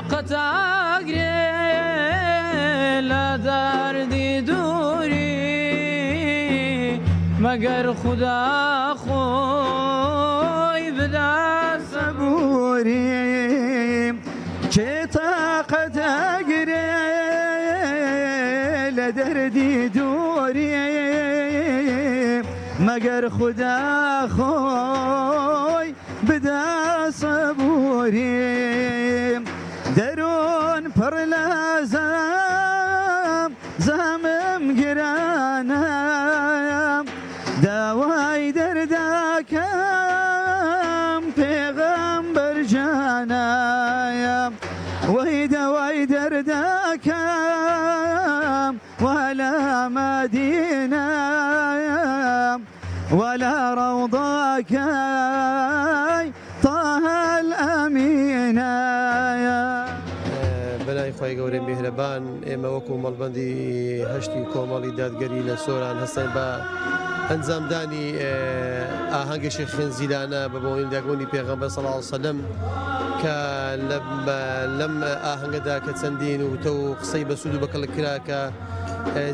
طاقت اگری لدردی دوری مگر خدا خوی بدا صبوری که طاقت اگری لدردی دوری مگر خدا خوی بدا صبوری درون پر لازم زمم گرانم دوای دردکم پیغمبر جانم وی دوای دردکم ولا مدینم ولا روضك طه الأمين بەلای خۆی گەورەی میهرەبان ئێمە وەکو مەڵبەندی هەشتی و کۆمەڵی دادگەری لە سۆران هەستین بە ئەنجامدانی ئاهەنگێکی خێنزیرانە بە بۆی داگۆنی پێغەمبەر صلی الله علیه و سلم کە لەم ئاهەنگەدا کە چەندین و تە و قسەی بەسوود و بەکەڵ کرا کە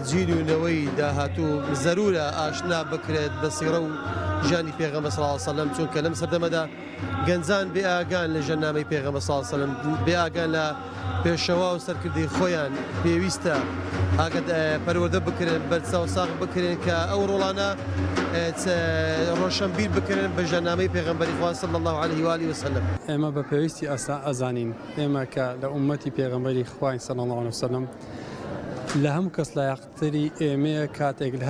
جیل و نەوەی داهاتوو زەرورە ئاشنا بکرێت بە سیرە و ژیانی پێغەمبەر صلی الله علیه و سلم چونکە لەم سەردەمەدا گەنجان بێ ئاگان لە ژەنامەی پێغەمبەر صلی الله علیه و سلم بێ ئاگان لە پێشەوا و سەرکردەی خۆیان پێویستە ئاگات پەروەردە بکرێن بەرچاو ساغ بکرێن کە ئەو ڕۆڵانە ڕۆشنبیر بکرێن بە ژەنامەی پێغەمبەری خوا صلی الله علیه و آله و سلم. ئێمە بە پێویستی ئەزانین ئێمە کە لە ئومەتی پێغەمبەری خوای صلی الله علیه و سلم لە هەموو کەس لایەقتری ئێمەیە کاتێک لە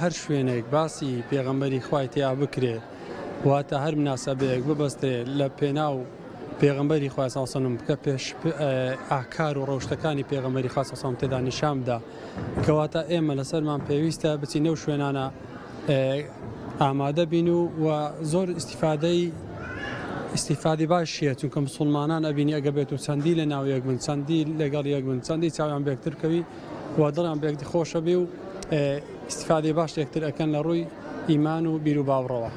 هەر شوێنێک باسی پێغەمبەری خوای تیا بکرێ واتە هەر مناسەبەیەک ببەستێ لە پێناو پێغەمبەری خوای صلی الله علیه و سلم بکە پێش ئاکار و ڕەوشتەکانی پێغەمبەری خوای صلی الله علیه و سلم تێدا نیشان بدە کەواتە ئێمە لەسەرمان پێویستە بچینە و شوێنانە ئامادە بین و زۆر استیفادی باشیە چونکە مسلمانان ئەبینی ئەگە بێت و چەندی لە ناو یەک بن چەندی لەگەڵ یەک بن چەندی چاویان بێکترکەوی و دڵیان بێکتی خۆشە بێ و استیفادی باش یەکتر ئەکەن لە ڕووی ئیمان و بیر و باوڕەوە.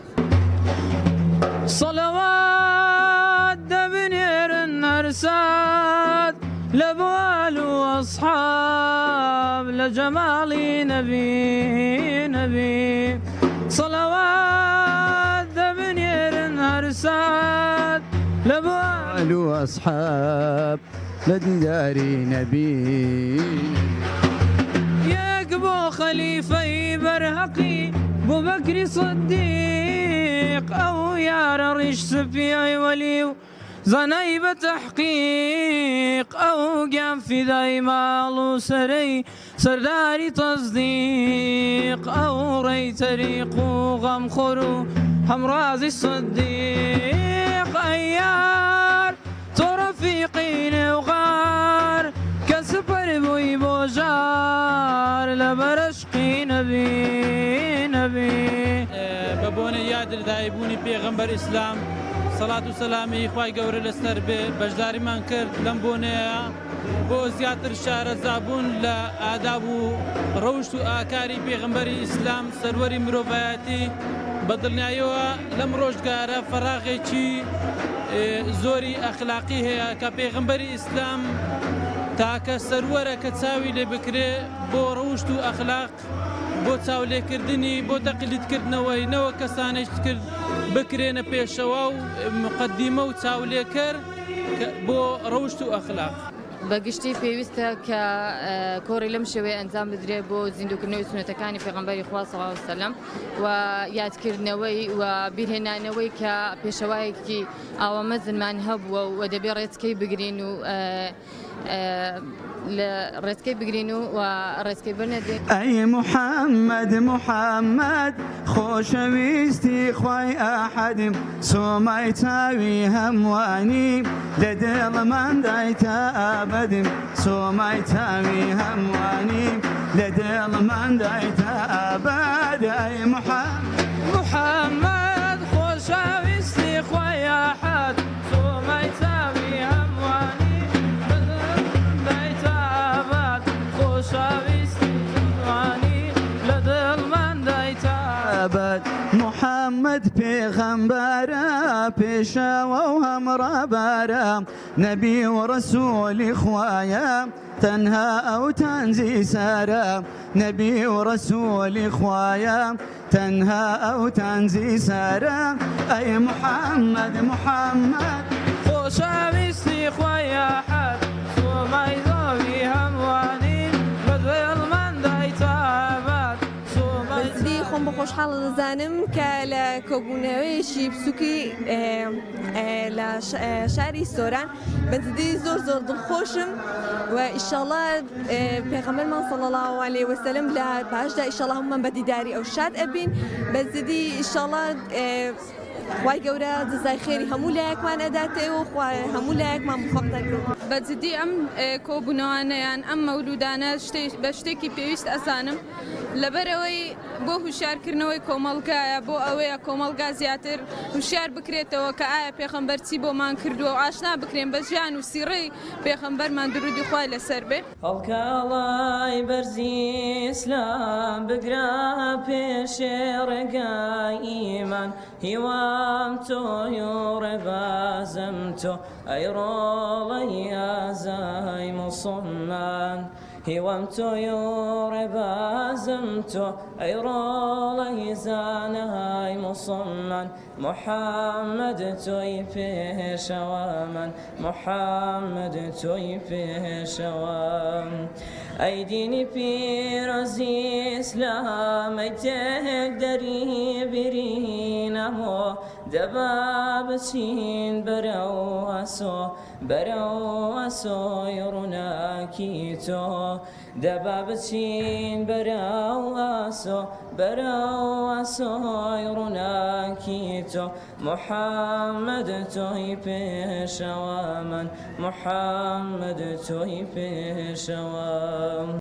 صلوات دبنيرن أرساد لبوال وأصحاب لجمال نبي صلوات دبنيرن أرساد لبوال وأصحاب لدار نبي يقبو خليفة برهقي بو بكر صديق أو يا ريش سفيعي ولي زنايب تحقيق أو قام في ذي مال سري سرداري تصديق أو ري تريق غم خرو هم رازي الصديق أيار ترفيقين وغار كسبر بوي بوجار لبرشقي نبي ببوني يادر دايبوني بيغمبر إسلام صلاة و سلامی خوای گەورە لەسەر بێ بەشداریمان کرد لەم بۆنەیە بۆ زیاتر شارەزابوون لە ئاداب و ڕەوشت و ئاکاری پێغەمبەری ئیسلام سەروەری مرۆڤایەتی بە دڵنیاییەوە لەم ڕۆژگارە فەراغێکی زۆری ئەخلاقی هەیە کە پێغەمبەری ئیسلام تاکە سەروەرە کە چاوی لێ بکرێ بۆ ڕەوشت و ئەخلاق بۆ چاولێکردنی بۆ تەقلیدکردنەوەی نەوە کەسانێک کرد بکرێنە پێشەوە و مقدیمە و چاولێکەر بۆ ڕەوشت و ئەخلاق. بەگشتی پێویستە کە کۆڕی لەم شێوەیە ئەنجام بدرێت بۆ زیندوکردنەوەی سونەتەکانی پێغەمبەری خوا صلی الله علیه و سلم و یادکردنەوەی و بیرهێنانەوەی کە پێشەوایەکی ئاوامەزنمان هەبووە و دەبێ ڕێچکەی بگرین و ڕێچکەی بگرین و ڕێچکەی بنەدێن. ئەی محەممەد خۆشەویستی خوای ئاحەدم سۆمای چاوی هەموانی لە دڵمەندای تا ئابەدم سۆمای چاوی هەموانی لە دڵمەندای تا ئابەد. ئەی محەممەد خۆشەویستی خوای ئاحەد سۆمای چاوی هەموانی محمد محمد پیغمبرا پیشوا و همرابرا نبی و رسول خوایا تنها او تنزي سارا نبي ورسول خوايا تنها او تنزي سارا اي محمد محمد خۆشەویستی خۆی یاحەد سومای زۆوی هەموانی بەدوێڵ مندای تابات بەزدی خۆم بە خۆشحاڵ دەزانم کە لە کۆبوونەوەیەکی بچووکی لە شاری سۆران بەزدی زۆر دڵخۆشم و ئیشەڵڵا پێغەمبەرمان صلی الله علیه وسلم لە پاشدا ئیشەڵڵا هەموومان بە دیداری ئەو شاد ئەبین بەزدی ئیشەڵڵا خوای گەورە جزای خێری هەموو لایەکمان ئەداتێەوە هەموو لایەکمان موفەق دەکرێت. بەجددی ئەم کۆبوونەوانەیان ئەم مەولودانە بە شتێکی پێویست ئەزانم لەبەرەوەی بۆ هوشیارکردنەوەی کۆمەڵگایە بۆ ئەوەیە کۆمەڵگا زیاتر هوشیار بکرێتەوە کە ئایا پێغەمبەر چی بۆمان کردووە و ئاشنا بکرێن بە ژیان و سیڕەی پێغەمبەرمان درودی خوای لەسەر بێ. هەڵکەڵای بەرزی ئیسلام بگرا پێشێ ڕێگای ئیمان هیوام تۆی و ڕێبازم تۆ ئەی ڕۆڵەی ئازای موسڵمان هیوام تۆی و ڕێبازم تۆ ئەی ڕۆڵەی زانای موسڵمان محەممەد تۆی پێشەوە من محەممەد تۆی پێشەوە ئەی دینی پیرۆزی ئیسلام ئەی تێک دەری بیرینەوە دەبا بچین بەرەو ئەسۆی ڕووناکی تۆ دەبا بچین بەرەو ئەسۆی ڕووناکی تۆ محەممەد تۆی پێشەوە من محەممەد تۆی پێشەوە